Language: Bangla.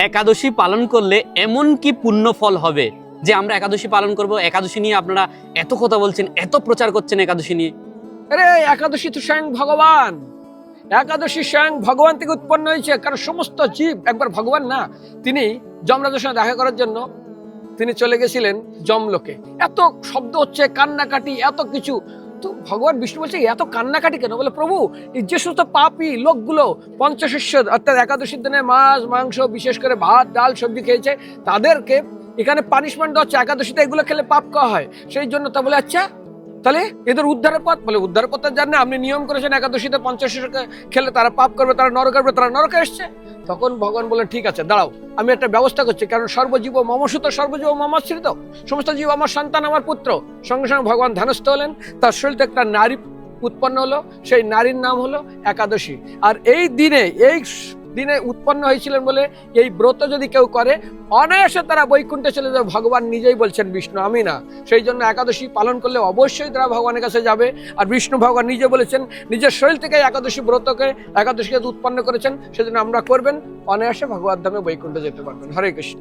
একাদশী পালন করলে এমন কি পুণ্য ফল হবে যে আমরা একাদশী পালন করব? একাদশী নিয়ে আপনারা এত কথা বলছেন, এত প্রচার করছেন একাদশী নিয়ে। আরে একাদশী তো স্বয়ং ভগবান, একাদশী স্বয়ং ভগবান থেকে উৎপন্ন হয়েছে। কারণ সমস্ত জীব একবার ভগবান না, তিনি যমরাজের সঙ্গে দেখা করার জন্য তিনি চলে গেছিলেন যমলোকে। এত শব্দ হচ্ছে, কান্নাকাটি, এত কিছু। তো ভগবান বিষ্ণু বলছে এত কান্নাকাটি কেন? বলে প্রভু, এই যে সমস্ত পাপী লোকগুলো পঞ্চশস্য অর্থাৎ একাদশীর দিনে মাছ মাংস বিশেষ করে ভাত ডাল সবজি খেয়েছে, তাদেরকে এখানে পানিশমেন্ট দেওয়া হচ্ছে। একাদশীতে এগুলো খেলে পাপ করা হয়, সেই জন্য। তা বলে আচ্ছা তাহলে এদের উদ্ধারের পথ? বলে উদ্ধারের পথ জানেন, আপনি নিয়ম করেছেন একাদশীতে পঞ্চশস্য খেলে তারা পাপ করবে, তারা নরক আসবে, তারা নরকে এসছে। তখন ভগবান বলে ঠিক আছে দাঁড়াও, আমি একটা ব্যবস্থা করছি। কারণ সর্বজীব মমসুত, সর্বজীব মমাশ্রিত, সমস্ত জীব আমার সন্তান, আমার পুত্র। সঙ্গে সঙ্গে ভগবান ধ্যানস্থ হলেন, তার শরীরে একটা নারী উৎপন্ন হলো, সেই নারীর নাম হলো একাদশী। আর এই দিনে উৎপন্ন হয়েছিলেন বলে এই ব্রত যদি কেউ করে অনায়াসে তারা বৈকুণ্ঠে চলে যাবে। ভগবান নিজেই বলছেন, বিষ্ণু আমি না। সেই জন্য একাদশী পালন করলে অবশ্যই তারা ভগবানের কাছে যাবে। আর বিষ্ণু ভগবান নিজে বলেছেন, নিজের শরীর থেকে একাদশী ব্রতকে একাদশীকে উৎপন্ন করেছেন, সেজন্য আমরা করবেন, অনায়াসে ভগবত ধামে বৈকুণ্ঠে যেতে পারবেন। হরে কৃষ্ণ।